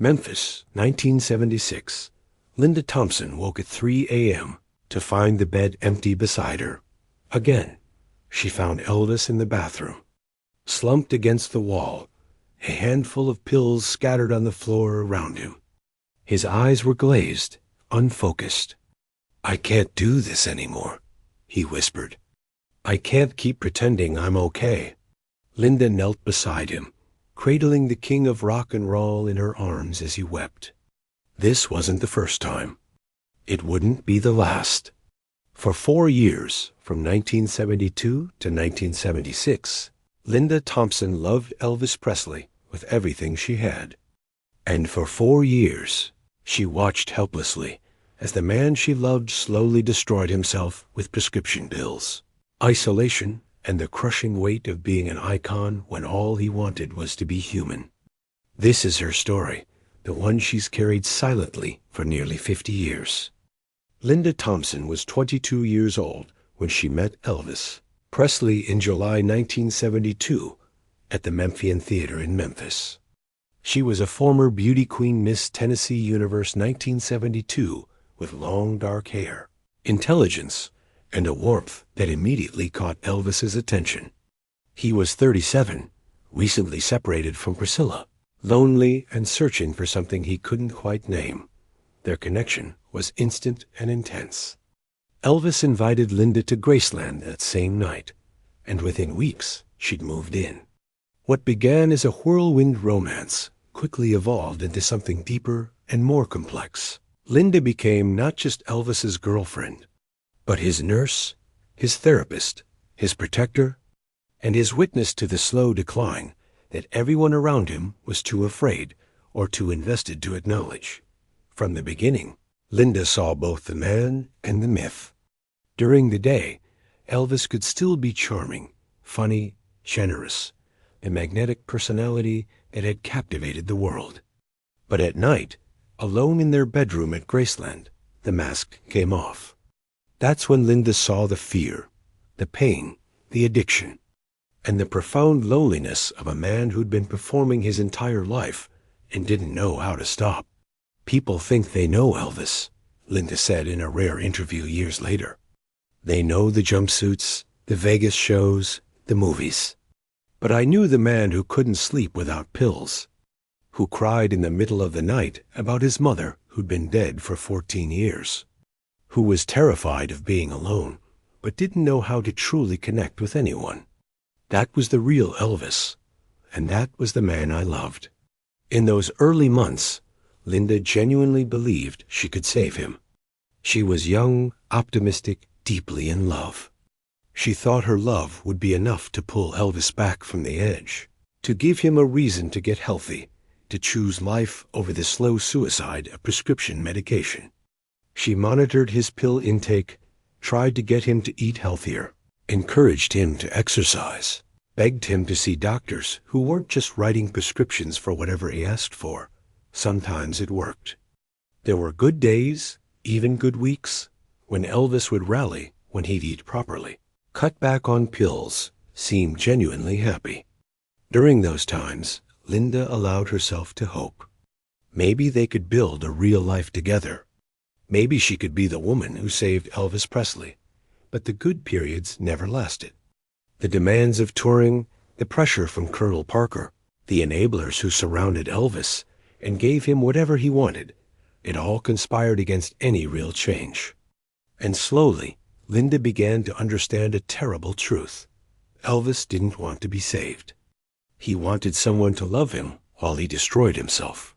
Memphis, 1976. Linda Thompson woke at 3 a.m. to find the bed empty beside her. Again, she found Elvis in the bathroom, slumped against the wall, a handful of pills scattered on the floor around him. His eyes were glazed, unfocused. "I can't do this anymore," he whispered. "I can't keep pretending I'm okay." Linda knelt beside him, cradling the king of rock and roll in her arms as he wept. This wasn't the first time. It wouldn't be the last. For 4 years, from 1972 to 1976, Linda Thompson loved Elvis Presley with everything she had. And for 4 years, she watched helplessly as the man she loved slowly destroyed himself with prescription pills, isolation, and the crushing weight of being an icon when all he wanted was to be human. This is her story, the one she's carried silently for nearly 50 years. Linda Thompson was 22 years old when she met Elvis Presley in July 1972 at the Memphian Theater in Memphis. She was a former beauty queen Miss Tennessee Universe 1972 with long dark hair, intelligence, and a warmth that immediately caught Elvis's attention. He was 37, recently separated from Priscilla, lonely and searching for something he couldn't quite name. Their connection was instant and intense. Elvis invited Linda to Graceland that same night, and within weeks she'd moved in. What began as a whirlwind romance quickly evolved into something deeper and more complex. Linda became not just Elvis's girlfriend, but his nurse, his therapist, his protector, and his witness to the slow decline that everyone around him was too afraid or too invested to acknowledge. From the beginning, Linda saw both the man and the myth. During the day, Elvis could still be charming, funny, generous, a magnetic personality that had captivated the world. But at night, alone in their bedroom at Graceland, the mask came off. That's when Linda saw the fear, the pain, the addiction, and the profound loneliness of a man who'd been performing his entire life and didn't know how to stop. "People think they know Elvis," Linda said in a rare interview years later. "They know the jumpsuits, the Vegas shows, the movies. But I knew the man who couldn't sleep without pills, who cried in the middle of the night about his mother who'd been dead for 14 years, who was terrified of being alone, but didn't know how to truly connect with anyone. That was the real Elvis, and that was the man I loved." In those early months, Linda genuinely believed she could save him. She was young, optimistic, deeply in love. She thought her love would be enough to pull Elvis back from the edge, to give him a reason to get healthy, to choose life over the slow suicide of prescription medication. She monitored his pill intake, tried to get him to eat healthier, encouraged him to exercise, begged him to see doctors who weren't just writing prescriptions for whatever he asked for. Sometimes it worked. There were good days, even good weeks, when Elvis would rally when he'd eat properly, cut back on pills, seem genuinely happy. During those times, Linda allowed herself to hope. Maybe they could build a real life together. Maybe she could be the woman who saved Elvis Presley. But the good periods never lasted. The demands of touring, the pressure from Colonel Parker, the enablers who surrounded Elvis and gave him whatever he wanted, it all conspired against any real change. And slowly, Linda began to understand a terrible truth. Elvis didn't want to be saved. He wanted someone to love him while he destroyed himself.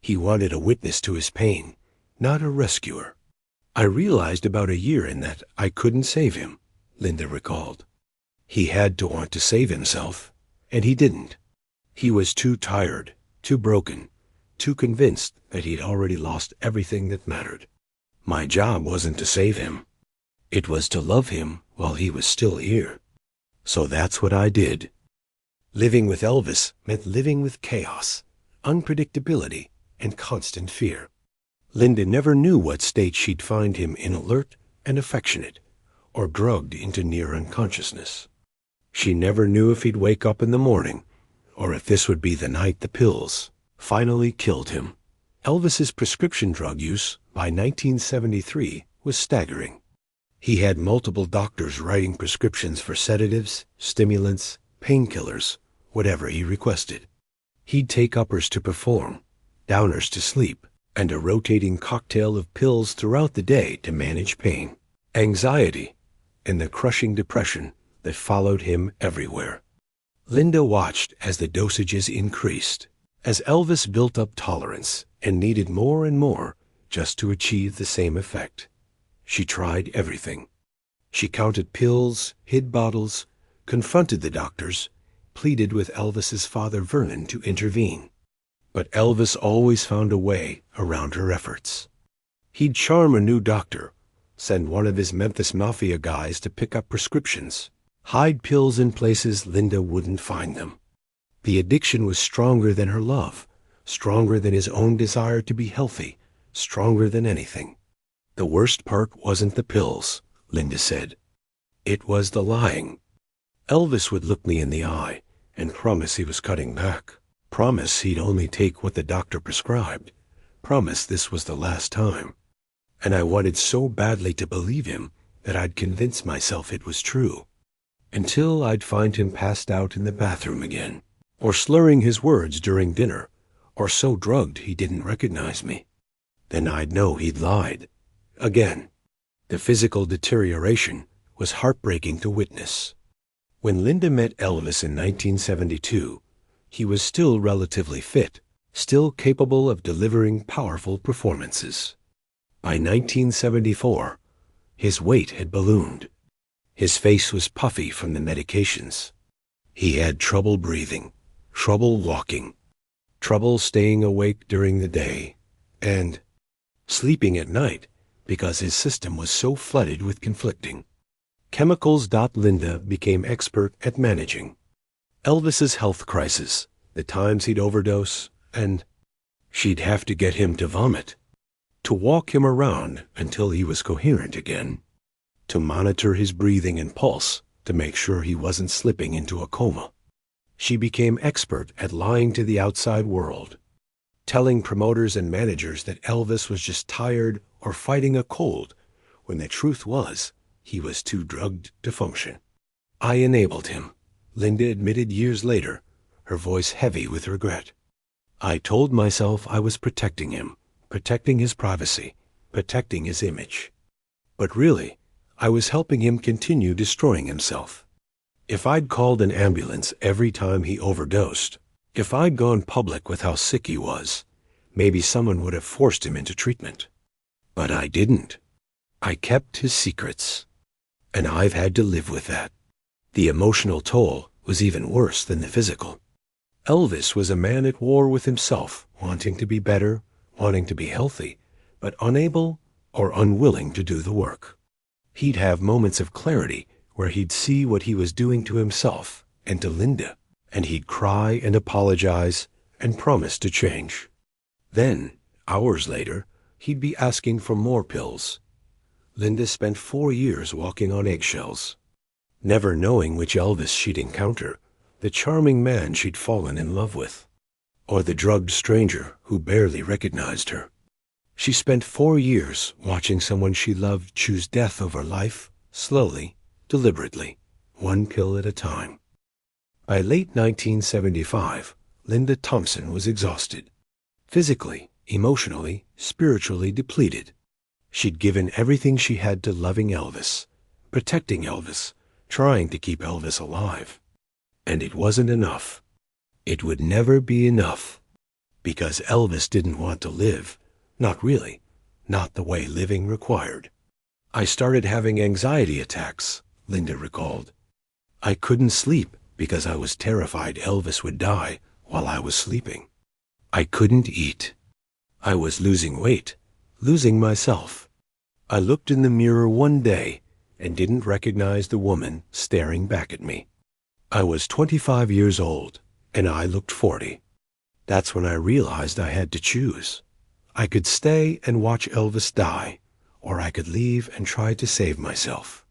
He wanted a witness to his pain, not a rescuer. "I realized about a year in that I couldn't save him," Linda recalled. "He had to want to save himself, and he didn't. He was too tired, too broken, too convinced that he'd already lost everything that mattered. My job wasn't to save him. It was to love him while he was still here. So that's what I did." Living with Elvis meant living with chaos, unpredictability, and constant fear. Linda never knew what state she'd find him in, alert and affectionate, or drugged into near unconsciousness. She never knew if he'd wake up in the morning, or if this would be the night the pills finally killed him. Elvis's prescription drug use by 1973 was staggering. He had multiple doctors writing prescriptions for sedatives, stimulants, painkillers, whatever he requested. He'd take uppers to perform, downers to sleep, and a rotating cocktail of pills throughout the day to manage pain, anxiety, and the crushing depression that followed him everywhere. Linda watched as the dosages increased, as Elvis built up tolerance and needed more and more just to achieve the same effect. She tried everything. She counted pills, hid bottles, confronted the doctors, pleaded with Elvis's father Vernon to intervene. But Elvis always found a way around her efforts. He'd charm a new doctor, send one of his Memphis Mafia guys to pick up prescriptions, hide pills in places Linda wouldn't find them. The addiction was stronger than her love, stronger than his own desire to be healthy, stronger than anything. The worst part wasn't the pills, Linda said. It was the lying. Elvis would look me in the eye and promise he was cutting back, promise he'd only take what the doctor prescribed, promise this was the last time. And I wanted so badly to believe him that I'd convince myself it was true, until I'd find him passed out in the bathroom again, or slurring his words during dinner, or so drugged he didn't recognize me. Then I'd know he'd lied. Again. The physical deterioration was heartbreaking to witness. When Linda met Elvis in 1972, he was still relatively fit, still capable of delivering powerful performances. By 1974, his weight had ballooned. His face was puffy from the medications. He had trouble breathing, trouble walking, trouble staying awake during the day, and sleeping at night because his system was so flooded with conflicting chemicals. Linda became expert at managing Elvis's health crisis, the times he'd overdose, and she'd have to get him to vomit, to walk him around until he was coherent again, to monitor his breathing and pulse to make sure he wasn't slipping into a coma. She became expert at lying to the outside world, telling promoters and managers that Elvis was just tired or fighting a cold, when the truth was he was too drugged to function. I enabled him, Linda admitted years later, her voice heavy with regret. I told myself I was protecting him, protecting his privacy, protecting his image. But really, I was helping him continue destroying himself. If I'd called an ambulance every time he overdosed, if I'd gone public with how sick he was, maybe someone would have forced him into treatment. But I didn't. I kept his secrets. And I've had to live with that. The emotional toll was even worse than the physical. Elvis was a man at war with himself, wanting to be better, wanting to be healthy, but unable or unwilling to do the work. He'd have moments of clarity where he'd see what he was doing to himself and to Linda, and he'd cry and apologize and promise to change. Then, hours later, he'd be asking for more pills. Linda spent 4 years walking on eggshells, never knowing which Elvis she'd encounter, the charming man she'd fallen in love with, or the drugged stranger who barely recognized her. She spent 4 years watching someone she loved choose death over life, slowly, deliberately, one pill at a time. By late 1975, Linda Thompson was exhausted, physically, emotionally, spiritually depleted. She'd given everything she had to loving Elvis, protecting Elvis, trying to keep Elvis alive. And it wasn't enough. It would never be enough. Because Elvis didn't want to live. Not really. Not the way living required. I started having anxiety attacks, Linda recalled. I couldn't sleep because I was terrified Elvis would die while I was sleeping. I couldn't eat. I was losing weight, losing myself. I looked in the mirror one day and didn't recognize the woman staring back at me. I was 25 years old, and I looked 40. That's when I realized I had to choose. I could stay and watch Elvis die, or I could leave and try to save myself.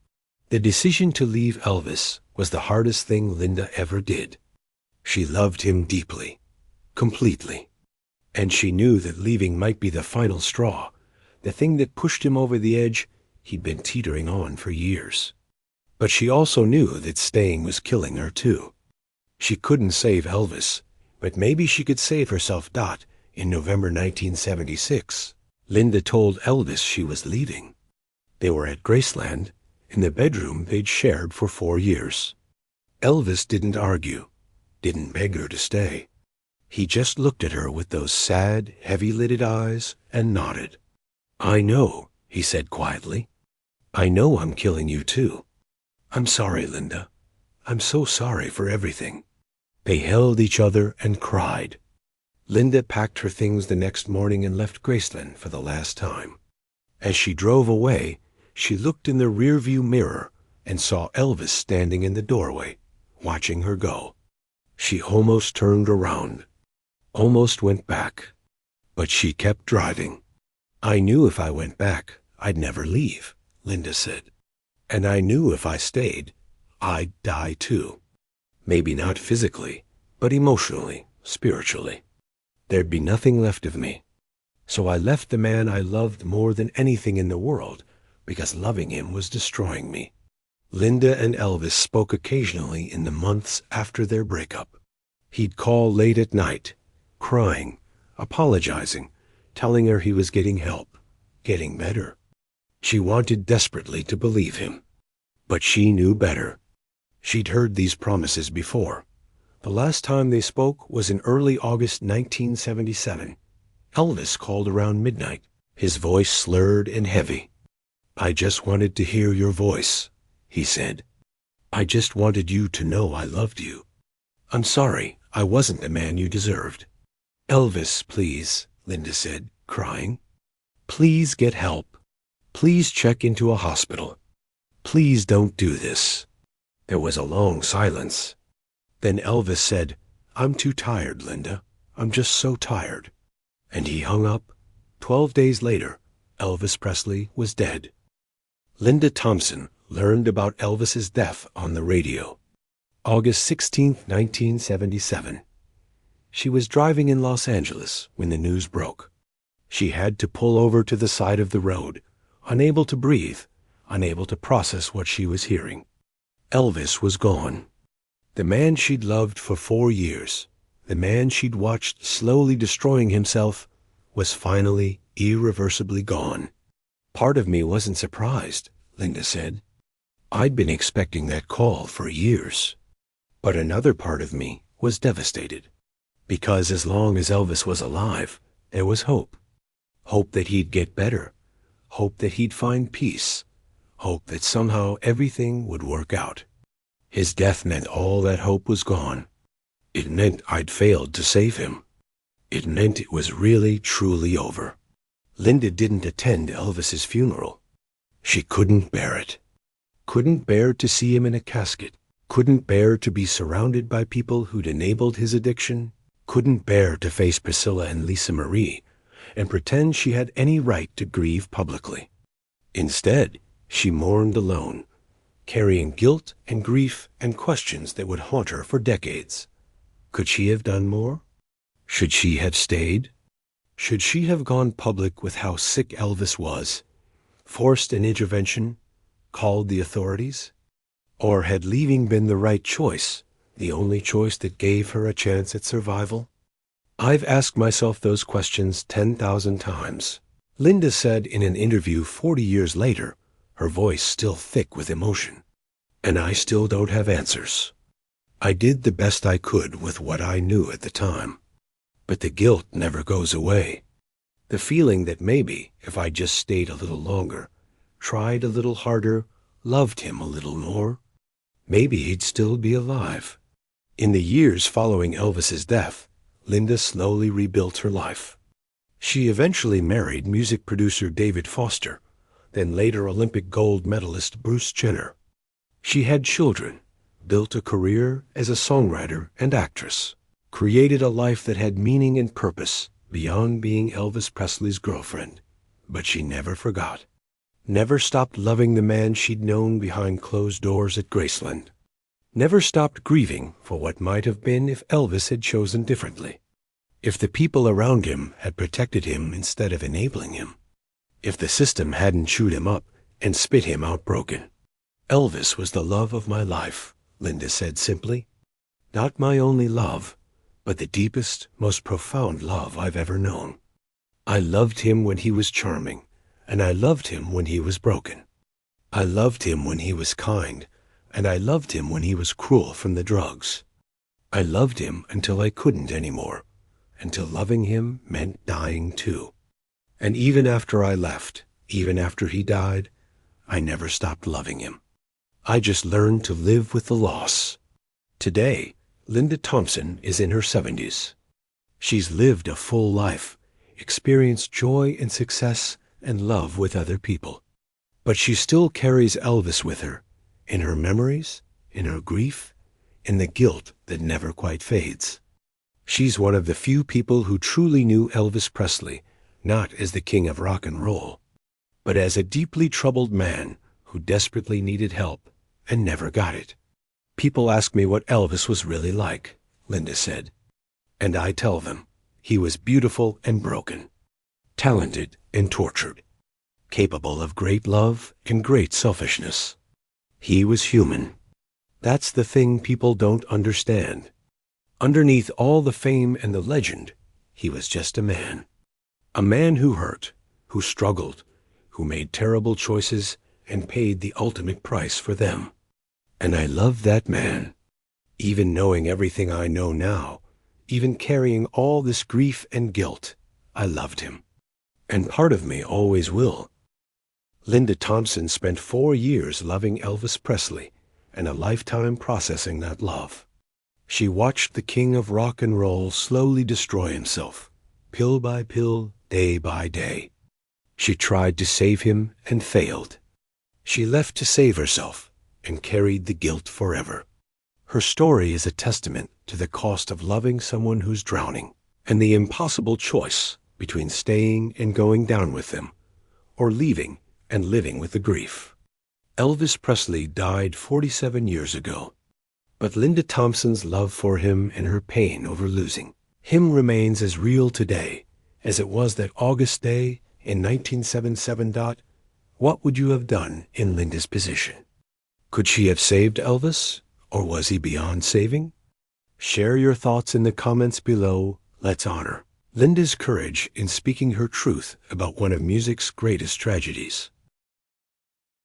The decision to leave Elvis was the hardest thing Linda ever did. She loved him deeply, completely. And she knew that leaving might be the final straw, the thing that pushed him over the edge he'd been teetering on for years. But she also knew that staying was killing her too. She couldn't save Elvis, but maybe she could save herself. In November 1976, Linda told Elvis she was leaving. They were at Graceland, in the bedroom they'd shared for 4 years. Elvis didn't argue, didn't beg her to stay. He just looked at her with those sad, heavy-lidded eyes and nodded. "I know," he said quietly. "I know I'm killing you too. I'm sorry, Linda. I'm so sorry for everything." They held each other and cried. Linda packed her things the next morning and left Graceland for the last time. As she drove away, she looked in the rearview mirror and saw Elvis standing in the doorway, watching her go. She almost turned around, almost went back, but she kept driving. "I knew if I went back, I'd never leave," Linda said. "And I knew if I stayed, I'd die too. Maybe not physically, but emotionally, spiritually. There'd be nothing left of me. So I left the man I loved more than anything in the world, because loving him was destroying me." Linda and Elvis spoke occasionally in the months after their breakup. He'd call late at night, crying, apologizing, telling her he was getting help, getting better. She wanted desperately to believe him, but she knew better. She'd heard these promises before. The last time they spoke was in early August 1977. Elvis called around midnight, his voice slurred and heavy. "I just wanted to hear your voice," he said. "I just wanted you to know I loved you. I'm sorry I wasn't the man you deserved." "Elvis, please," Linda said, crying. "Please get help. Please check into a hospital. Please don't do this." There was a long silence. Then Elvis said, "I'm too tired, Linda. I'm just so tired." And he hung up. 12 days later, Elvis Presley was dead. Linda Thompson learned about Elvis's death on the radio. August 16, 1977. She was driving in Los Angeles when the news broke. She had to pull over to the side of the road, unable to breathe, unable to process what she was hearing. Elvis was gone. The man she'd loved for 4 years, the man she'd watched slowly destroying himself, was finally irreversibly gone. "Part of me wasn't surprised," Linda said. "I'd been expecting that call for years. But another part of me was devastated. Because as long as Elvis was alive, there was hope. Hope that he'd get better. Hope that he'd find peace. Hope that somehow everything would work out. His death meant all that hope was gone. It meant I'd failed to save him. It meant it was really, truly over." Linda didn't attend Elvis's funeral. She couldn't bear it. Couldn't bear to see him in a casket. Couldn't bear to be surrounded by people who'd enabled his addiction. Couldn't bear to face Priscilla and Lisa Marie and pretend she had any right to grieve publicly. Instead, she mourned alone, carrying guilt and grief and questions that would haunt her for decades. Could she have done more? Should she have stayed? Should she have gone public with how sick Elvis was, forced an intervention, called the authorities? Or had leaving been the right choice, the only choice that gave her a chance at survival? I've asked myself those questions 10,000 times. Linda said in an interview 40 years later, her voice still thick with emotion. And I still don't have answers. I did the best I could with what I knew at the time. But the guilt never goes away. The feeling that maybe if I just stayed a little longer, tried a little harder, loved him a little more, maybe he'd still be alive. In the years following Elvis's death, Linda slowly rebuilt her life. She eventually married music producer David Foster, then later Olympic gold medalist Bruce Jenner. She had children, built a career as a songwriter and actress, created a life that had meaning and purpose beyond being Elvis Presley's girlfriend. But she never forgot. Never stopped loving the man she'd known behind closed doors at Graceland. Never stopped grieving for what might have been if Elvis had chosen differently. If the people around him had protected him instead of enabling him. If the system hadn't chewed him up and spit him out broken. Elvis was the love of my life, Linda said simply. Not my only love, but the deepest, most profound love I've ever known. I loved him when he was charming, and I loved him when he was broken. I loved him when he was kind, and I loved him when he was cruel from the drugs. I loved him until I couldn't anymore, until loving him meant dying too. And even after I left, even after he died, I never stopped loving him. I just learned to live with the loss. Today, Linda Thompson is in her 70s. She's lived a full life, experienced joy and success and love with other people. But she still carries Elvis with her, in her memories, in her grief, in the guilt that never quite fades. She's one of the few people who truly knew Elvis Presley, not as the king of rock and roll, but as a deeply troubled man who desperately needed help and never got it. People ask me what Elvis was really like, Linda said. And I tell them, he was beautiful and broken, talented and tortured, capable of great love and great selfishness. He was human. That's the thing people don't understand. Underneath all the fame and the legend, he was just a man. A man who hurt, who struggled, who made terrible choices and paid the ultimate price for them. And I loved that man. Even knowing everything I know now, even carrying all this grief and guilt, I loved him. And part of me always will. Linda Thompson spent 4 years loving Elvis Presley and a lifetime processing that love. She watched the king of rock and roll slowly destroy himself, pill by pill, day by day. She tried to save him and failed. She left to save herself and carried the guilt forever. Her story is a testament to the cost of loving someone who's drowning and the impossible choice between staying and going down with them or leaving and living with the grief. Elvis Presley died 47 years ago, but Linda Thompson's love for him and her pain over losing him remains as real today as it was that August day in 1977. What would you have done in Linda's position? Could she have saved Elvis, or was he beyond saving? Share your thoughts in the comments below. Let's honor Linda's courage in speaking her truth about one of music's greatest tragedies.